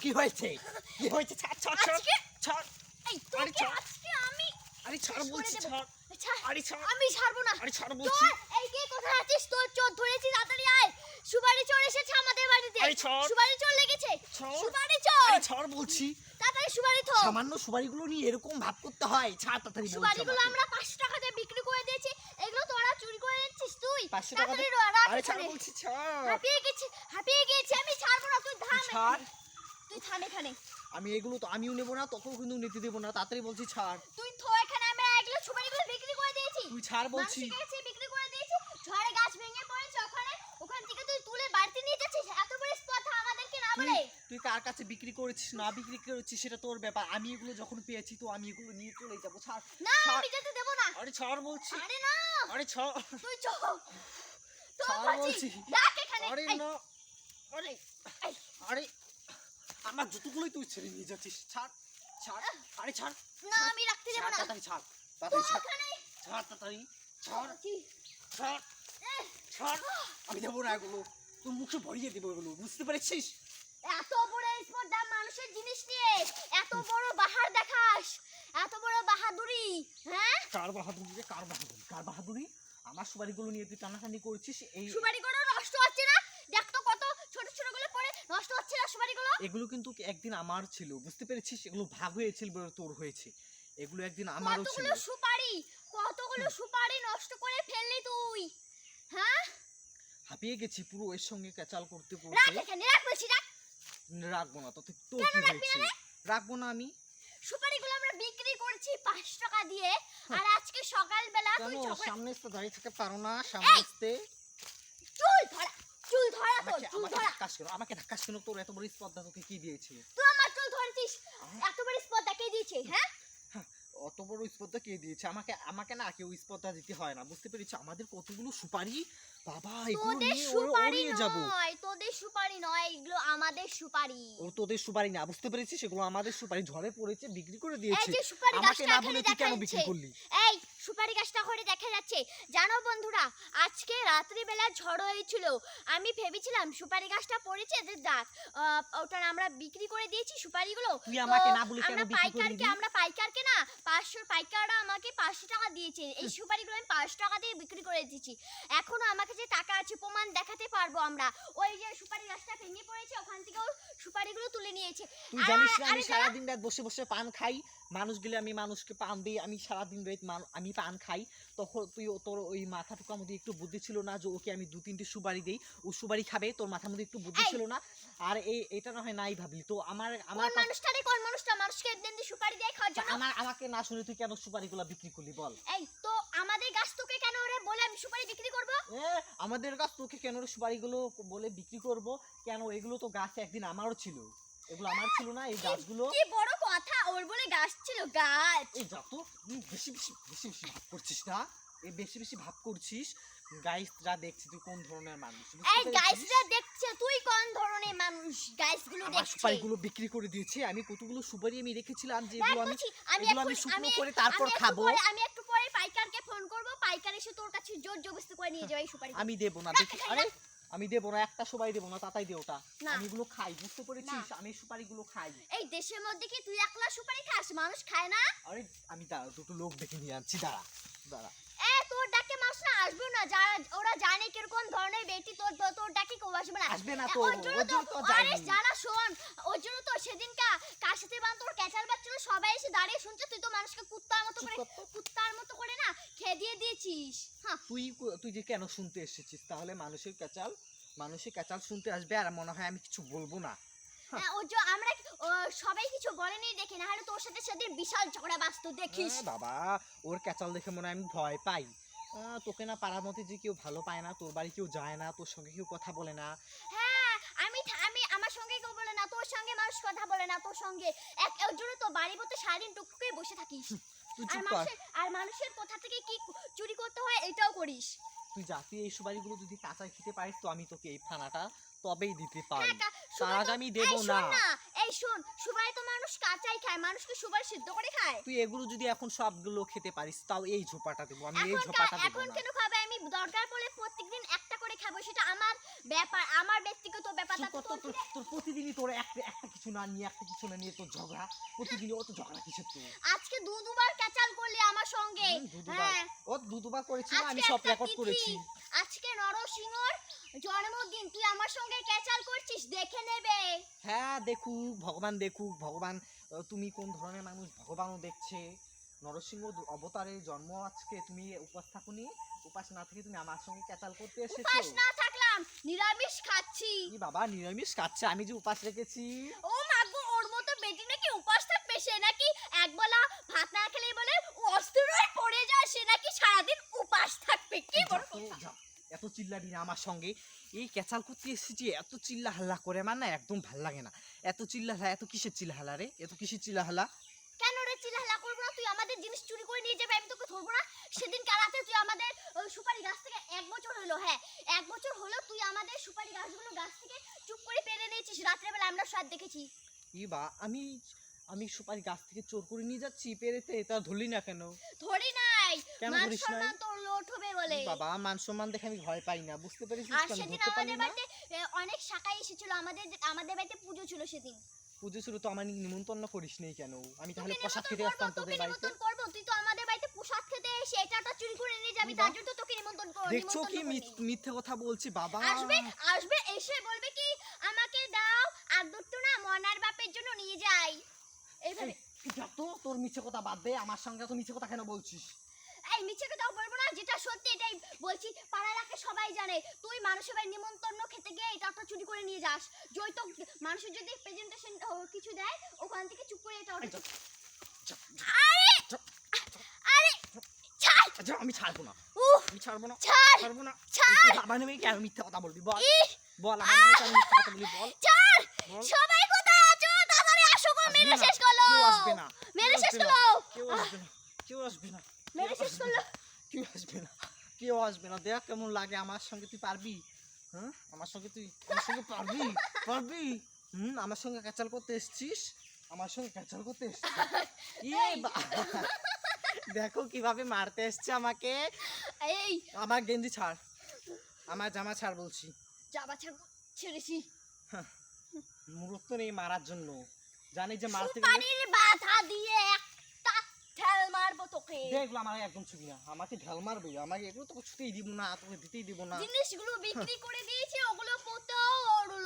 কি হয়েছে? কি হয়েছে? ছাড় ছাড় ছাড় ছাড়। এই আরে তোকে ছাড়। আজকে আমি আরে ছাড় শেষ করে বলছি, দেব। ছাড়। ছাড়। আরে ছাড়। আমি ছাড়বো না। আরে ছাড় তোর বলছি। এই কে কোথায় আছিস? তোর চোর ধরেছি, তাড়াতাড়ি আয়। সুপারি চোর এসেছে আমাদের বাড়িতে। আরে ছাড়। সুপারি চোর লেগেছে। ছাড়। সুপারি চোর। আরে ছাড় বলছি। তাড়াতাড়ি সুপারি থো। সামান্য সুপারিগুলো নিয়ে এরকম ভাব করতে হয়? ছাড় তাড়াতাড়ি বলছি। সুপারিগুলো আমরা 500 টাকা দিয়ে বিক্রি করে দিয়েছি। এগুলো তোরা চুরি করে এনেছিস তুই। 500 টাকা তাড়াতাড়ি দিয়ে? রাখ আরে ছাড় এখানে। বলছি, ছাড়। হাঁপিয়ে গেছি আমি, ছাড়বো না। তুই থাম ছাড়। এখানে। তুই থাম এখানে। আমি এগুলো তো আমিও নেবো না, তোকেও কিন্তু নিতে দেবো না। তাড়াতাড়ি বলছি, ছাড়। তুই থো এখানে। আমরা এগুলো সুপারিগুলো বিক্রি করে দিয়েছি। তুই ছাড় বলছি। মানুষের কাছে বিক্রি করে দিয়েছি। ঝড়ে গাছ ভেঙে পড়েছে ওখানে। ওখান থেকে তুই তুলে বাড়িতে নিয়ে যাচ্ছিস। এত বড় স্পর্ধা আমাদেরকে না বলে। তুই কার কাছে বিক্রি করেছিস না বিক্রি করেছিস সেটা তোর ব্যাপার। আমি এগুলো যখন পেয়েছি তো আমি এগুলো নিয়ে চলে যাবো। ছাড়। না ছাড়। আমি যেতে দেব না। আরে ছাড় বলছি। আরে না আরে ছাড়। তুই চল। তো ছাড় বলছি বলছি। রাখ এখানে। আরে এই, না। আরে এই, আরে আমার জুতোগুলোই তুই ছেড়ে নিয়ে যাচ্ছিস। ছাড় ছাড়। আরে ছাড়। না আমি রাখতে দেব ছাড় না। তাড়াতাড়ি ছাড়। তো তাড়াতাড়ি ছাড়। ওখানে ছাড় তাড়াতাড়ি। ছাড় বলছি, ছাড় এই, ছাড়। আমি দেবো না এগুলো। তুই মুখে ভরিয়ে দেবো এগুলো, বুঝতে পেরেছিস? এত বড় স্পর্ধা মানুষের জিনিস নিয়ে এত বড় বাহার দেখাস, এত বড় বাহাদুরি, হ্যাঁ? কার বাহাদুরি রে? কার বাহাদুরি? কার বাহাদুরি? আমার সুপারিগুলো নিয়ে তুই টানাটানি করছিস। এই সুপারিগুলো নষ্ট হচ্ছে না? দেখ তো কত ছোট ছোট গুলো পড়ে নষ্ট হচ্ছে না সুপারিগুলো। এগুলো কিন্তু একদিন আমার ছিল, বুঝতে পেরেছিস? এগুলো ভাগ হয়েছিল বলে তোর হয়েছে। এগুলো একদিন আমারও ছিল। কতগুলো সুপারি নষ্ট করে ফেললি তুই, হ্যাঁ? হাঁপিয়ে গেছি পুরো এর সঙ্গে ক্যাচাল করতে রাখ করতে। এখানে, রাখ বলছি, রাখ। রাখবো না। তোর কি কেন রাখবি হয়েছে? না রে? রাখবো না আমি। সুপারিগুলো আমরা বিক্রি করছি 5 টাকা দিয়ে, আর আজকে সকালবেলা কেন তুই চকলেট সামনে আসতে দাঁড়িয়ে থাকতে পারো না? সামনে আসতে। চুল ধরা, চুল ধরা তোর, আমাকে চুল আমাকে ধরা। ধাক্কাস কেন? আমাকে ধাক্কাস কেন? তোর এত বড় স্পর্ধা তোকে কি দিয়েছে? তুই আমার চুল ধরেছিস, এত বড় স্পর্ধা কে দিয়েছে, হ্যাঁ? হ্যাঁ, অত বড় স্পর্ধা কে দিয়েছে? আমাকে আমাকে না কেউ স্পর্ধা দিতে হয় না, বুঝতে পেরেছি? আমাদের কতগুলো সুপারি বাবা, এগুলো তোদের নিয়ে সুপারি ওড়িয়ে যাবো। নয়, তোদের সুপারি নয়, এগুলো আমাদের সুপারি। ও তোদের সুপারি না, বুঝতে পেরেছিস? সেগুলো আমাদের সুপারি। ঝড়ে পড়েছে, বিক্রি করে এই দিয়েছে। যে সুপারি আমাকে গাছটা না এখানে বলে তুই দেখা কেন বিক্রি যাচ্ছে, করলি? এই সুপারি গাছটা করে দেখা যাচ্ছে। জানো বন্ধুরা, আজকে রাত্রিবেলা ঝড় হয়েছিল। আমি ভেবেছিলাম সুপারি গাছটা পড়েছে যে যাক, ওটা আমরা বিক্রি করে দিয়েছি সুপারিগুলো। তুই আমাকে তো না বলে কেন আমরা বিক্রি করে দিলি? আমরা পাইকারকে না 500, পাইকাররা আমাকে 500 টাকা দিয়েছে। এই সুপারিগুলো আমি 500 টাকা দিয়ে বিক্রি করে দিয়েছি। এখনো আমার কাছে টাকা আছে, প্রমাণ দেখাতে পারবো আমরা। ওই যে সুপারি গাছটা ভেঙে পড়েছে, ওখান থেকেও সুপারিগুলো তুলে নিয়েছে। তুই জানিস না আমি সারাদিন রাত বসে বসে পান খাই? মানুষগুলো, আমি মানুষকে পান দিই। আমি সারাদিন রাত আমি পান খাই। তখন তুই তোর ওই মাথাটুকুর মধ্যে একটু বুদ্ধি ছিল না যে ওকে আমি 2-3টে সুপারি দেই, ও সুপারি খাবে? তোর মাথার মধ্যে একটু বুদ্ধি ছিল না? আর এটা না হয় নাই ভাবলি তো। আমার কোন মানুষটা মানুষকে একদিন দিয়ে সুপারি দিয়ে খাওয়ার জন্য? আমাকে না শুনে তুই কেন সুপারিগুলো বিক্রি করলি বল? এই তো আমাদের গাছ তোকে কেন রে বলে আমি সুপারি বিক্রি করব? আমাদের গাছ তোকে কেন রে সুপারিগুলো বলে বিক্রি করব? কেন? এগুলো তো গাছ একদিন আমারও ছিল। এগুলো আমার ছিল না এই গাছগুলো? কি বড় কথা, ওর বলে গাছ ছিল, গাছ। এই যা তো, বেশি বেশি বেশি বেশি ভাব করছিস না? এই বেশি বেশি ভাব করছিস। গাইসরা দেখছি তুই কোন ধরনের মানুষ, বুঝতে এই পেরেছিস? গাছটা দেখছে তুই কোন ধরনের মানুষ, গাছগুলো আমার দেখছে। সুপারিগুলো বিক্রি করে দিয়েছে। আমি কতগুলো সুপারি আমি রেখেছিলাম যে দেখ এগুলো বলছি, এগুলো আমি শুকনো করে তারপর খাবো। আমি একটু পরে পাইকারকে ফোন করব, পাইকার এসে তোর কাছে জোর জবরদস্তি করে নিয়ে যাবে এই সুপারি। আমি দেবো না, দেখি। আরে আমি দেবো না, একটা সুপারি দেবো না, তাতাই দে ওটা। না। আমি এগুলো খাই, বুঝতে পেরেছিস? আমি সুপারিগুলো খাই। এই দেশের মধ্যে কি তুই একলা সুপারি খাস? মানুষ খায় না? আরে আমি দাঁড়া, দুটো লোক দেখে নিয়ে আনছি, দাঁড়া দাঁড়া। তোর ডাকে মানুষ না আসবে না, যারা ওরা জানে কিরকম ধরনের ব্যক্তি, তোর ডাকে কেউ আসবে না। আসবে না তো, ওর জন্য ওর জন্য তো আরে যাইনি। যারা শোন, ওর জন্য তো সেদিন কার সাথে বান তোর ক্যাচাল বাচ্চারা সবাই এসে দাঁড়িয়ে শুনছে, তুই তো মানুষকে কুত্তার মতো করে না খেয়ে দিয়ে দিয়েছিস। হ্যাঁ, তুই যে কেন শুনতে এসেছিস তাহলে? মানুষের ক্যাচাল শুনতে আসবে আর মনে হয় আমি কিছু বলবো না? ওর আমরা সবাই কিছু বলেনি দেখে, না হলে তোর সাথে সেদিন বিশাল ঝগড়া বাঁচতো দেখিস। বাবা, ওর ক্যাচাল দেখে মনে হয় আমি ভয় পাই। তোকে না পাড়ার মধ্যে যে কেউ ভালো পায় না, তোর বাড়ি কেউ যায় না, তোর সঙ্গে কেউ কথা বলে না। হ্যাঁ, আমি আমার সঙ্গে কেউ বলে না, তোর সঙ্গে মানুষ কথা বলে না, তোর সঙ্গে ওর জন্য তো বাড়ির মধ্যে সারাদিন টুকটুকে বসে থাকিস। তুই চুপ কর। আর মানুষের কোথা থেকে কি চুরি করতে হয় এটাও করিস। তুই যা, তুই এই সুপারিগুলো যদি কাঁচাই খেতে পারিস তো আমি তোকে এই ফানাটা তবেই দিতে পারি। হ্যাঁ, তার আগে আমি দেবো না। এই শোন, সুপারি তো মানুষ কাঁচাই খায়, মানুষ কি সুপারি সিদ্ধ করে খায়? তুই এগুলো যদি এখন সবগুলো খেতে পারিস তাও এই ঝোপাটা দেবো আমি, এই ঝোপাটা দেবো এখন না। কেন খাবে? আমি দরকার পড়লে প্রত্যেকদিন একটা করে খাবো, সেটা আমার ব্যাপার, আমার ব্যক্তিগত ব্যাপার। তোর প্রতিদিনই তোর একটা কিছু কিছু না নিয়ে একটা কিছু না নিয়ে তো ঝগড়া প্রতিদিন অত ঝগড়া কিসের তো আজকে দুবার ক্যাচাল করলি আমার সঙ্গে। হ্যাঁ ও দুবার করেছি না, আমি আজকে সব একটা রেকর্ড তিথি, করেছি। আজকে নরসিংহর জন্মদিন, তুই আমার সঙ্গে ক্যাচাল করছিস, দেখে নেবে। হ্যাঁ দেখুক ভগবান, দেখুক ভগবান, তুমি কোন ধরনের মানুষ ভগবানও দেখছে। নরসিংহ অবতারের জন্ম আজকে, তুমি উপাস থাকুনি, উপাস না থেকে তুমি আমার সঙ্গে ক্যাচাল করতে এসেছো। উপাস না থাকলাম, নিরামিষ খাচ্ছি। কি বাবা নিরামিষ খাচ্ছে, আমি যে উপাস রেখেছি। ও মাগো, ওর মতো বেটি নাকি উপাস থাকবে, সে নাকি একবেলা ভাত না খেলে বলে অস্থির হয়ে পড়ে যায়, সে নাকি সারাদিন উপাস থাকবে। কি বড় কথা। যা, এত চিল্লাবি না আমার সঙ্গে, এই ক্যাচাল করতে এসেছি, এত চিল্লা হাল্লা করে আমার না একদম ভাল লাগে না। এত চিল্লা হাল্লা, এত কিসের চিল্লা হাল্লা রে, এত কিসের চিল্লা হাল্লা? কেন রে চিল্লাহাল্লা করবো না? তুই আমাদের জিনিস চুরি করে নিয়ে যাবে, আমি তোকে ধরবো না? সেদিন কারাতে তুই আমাদের সুপারি গাছ থেকে 1 বছর হলো, হ্যাঁ 1 বছর হলো তুই আমাদের সুপারি গাছগুলো গাছ থেকে চুপ করে পেরে নিয়েছিস, রাত্রেবেলা আমরা সব দেখেছি। বা আমি সুপারি গাছ থেকে চোর করে নিয়ে যাচ্ছি পেরেতে, তা ধরলি না কেন? ধরি নাই, কেন মান ধরিস নাই? সম্মান তোর লোট হবে বলে। বাবা মান সম্মান দেখে আমি ভয় পাই না, বুঝতে পেরেছিস? আর তো আমি সেদিন ধরতে পারি আমাদের না। বাড়িতে অনেক শাকাই এসেছিল, আমাদের বাড়িতে পুজো ছিল সেদিন। পুজো শুরু তো আমার নিমন্ত্রণ করিস নেই কেন? আমি তাহলে তোকে প্রসাদ খেতে নিমন্ত্রণ আসতাম করবো, তোদের তোকে বাড়িতে। নিমন্ত্রণ করবো, তুই তো আমাদের বাড়িতে প্রসাদ খেতে এসে এটা চুরি করে নিয়ে যাবি, বাহ। তার জন্য তো তোকে নিমন্ত্রণ দেখছো কি করিনি। মিথ্যে কথা বলছি বাবা। আসবে আসবে এসে বলবে কি আমাকে দাও, আর দুটো না মনার বাপের জন্য নিয়ে যাই, এইভাবে। যা তো, তোর মিথ্যে কথা বাদ দে, আমার সঙ্গে তো মিথ্যে কথা কেন বলছিস? এই মিছে কথা বলবো না, যেটা সত্যি এটাই বলছি, পাড়ার এলাকায় সবাই জানে তুই মানুষের বাড়ি নিমন্ত্রণ খেতে গিয়ে এটা চুরি করে নিয়ে যাস। তো মানুষের যদি প্রেজেন্টেশন কিছু দেয়, ওখান থেকে চুপ করে এটা এই যা, যা, যা, আরে যা, আরে ছাড়, যা, আমি ছাড়বো না, উফ আমি ছাড়বো না, ছাড় ছাড়বো না। ছাড় তুই বাবা নেমে কেন মিথ্যে কথা বলবি বল? ইহ, বল আমার নামে কেন মিথ্যে কথা বলবি বল? ছাড়, বল। সবাই কোথায় আছো? তাড়াতাড়ি আসো গো, আসবে মেরে না, শেষ করলো, কেউ আসবে না, মেরে কেউ শেষ আসবে না, করলো, কেউ আসবে না, কেউ আসবে না, মেরে শেষ করলো। কেউ আসবে না, কেউ আসবে না। দেখ কেমন লাগে আমার সঙ্গে, তুই পারবি? হ্যাঁ আমার সঙ্গে পারবি? পারবি? আমার সঙ্গে ক্যাচাল করতে এসেছিস, আমার সঙ্গে ক্যাচাল করতে এসেছিস। দেখো কিভাবে মারতে এসছে আমাকে। এই আমার গেঞ্জি ছাড়, আমার জামা ছাড় বলছি। জামা ছেড়েছি, মূর্খ নেই মারার জন্য, জানি যে মারতে গেলে সুপারির বাধা দিয়ে একটা ঠেল মারবো তোকে। দেখলো আমার একদম ছুটি না, আমাকে ঢাল মারবে, আমাকে এগুলো তোকে ছুটেই দিব না, তোকে দিতেই দিব না। জিনিসগুলো বিক্রি করে দিয়েছে, ওগুলো পোতেও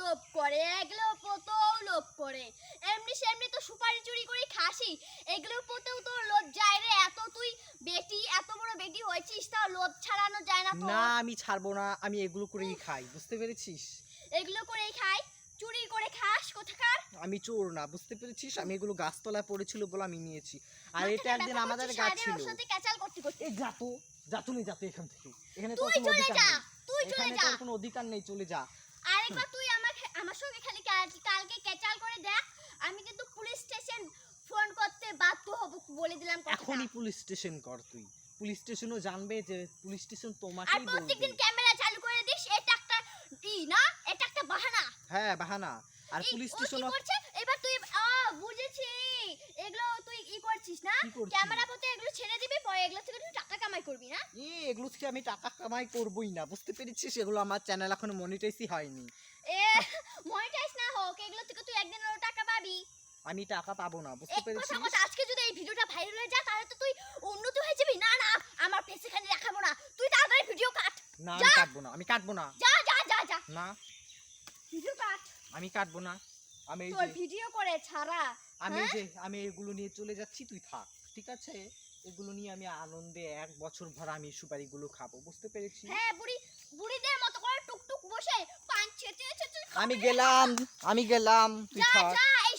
লোভ করে, এগুলো পোতেও লোভ করে, এমনি সেমনি তো সুপারি চুরি করে খাসি, এগুলো পোতেও তোর লোভ যায় রে। এত তুই বেটি, এত বড় বেটি হয়েছিস, তাও লোভ ছাড়ানো যায় না না তোর। আমি ছাড়বো না, আমি এগুলো করেই খাই, বুঝতে পেরেছিস? এগুলো করেই খাই, চুরি করে খাস কোথাকার। আমি চোর না, বুঝতে পেরেছিস? আমি এগুলো গাছতলায় পড়েছিল বলে আমি নিয়েছি, আর মাথাটা এটা একদিন ব্যথা আমাদের করছে, গাছ সারাদিন ছিল। ওর সাথে ক্যাচাল করতে করতে। এই যা তো, যা তুই যা তো এখান থেকে, এখানে তোর তুই কোনো চলে অধিকার যা, নেই, তুই চলে এখানে যা। তোর কোনো অধিকার নেই, চলে যা। আরেকবার তুই আমার সঙ্গে খালি কালকে ক্যাচাল করে দেখ, আমি কিন্তু পুলিশ স্টেশন ফোন করতে বাধ্য হব, বলে দিলাম কথাটা। এখনই পুলিশ স্টেশন কর তুই, পুলিশ স্টেশনও জানবে যে পুলিশ স্টেশন আর তোমাকেই বলবে। প্রত্যেকদিন ক্যামেরা চালু করে দিস, এটা একটা না, এটা একটা বাহানা। হ্যাঁ বাহানা, আর এই, পুলিশ ও কি স্টেশন করছে এবার তুই বুঝেছি, এগুলো তুই করছিস না, কি করছি? ক্যামেরা পথে এগুলো ছেড়ে দিবি, পরে এগুলো থেকে তুই টাকা কামাই করবি না। এগুলো থেকে আমি টাকা কামাই করবোই না, বুঝতে পেরেছিস? এগুলো আমার চ্যানেল এখনো মনিটাইজই হয়নি। এ মনিটাইজ না হোক, এগুলো থেকে তুই একদিন টাকা পাবি। আমি টাকা পাবো না, বুঝতে এক পেরেছিস? কথা আজকে যদি এই ভিডিওটা ভাইরাল হয়ে যায়, তাহলে তো তুই উন্নতি হয়ে যাবি। না না, আমার ফেস এখানে দেখাবো না, তুই তাড়াতাড়ি ভিডিও কাট। না যা। আমি কাটবো না, আমি কাটবো না, যা যা যা যা, না ভিডিও কাট, আমি কাটবো না। আমি এই তোর যে ভিডিও করে ছাড়া। আমি এই হ্যাঁ? যে আমি এগুলো নিয়ে চলে যাচ্ছি, তুই থাক, ঠিক আছে? এগুলো নিয়ে আমি আনন্দে 1 বছর ভর আমি সুপারিগুলো খাবো, বুঝতে পেরেছিস? হ্যাঁ, বুড়িদের মতো করে টুকটুক বসে পান চেটে চেটে আমি গেলাম, তুই যা থাক। যা, এই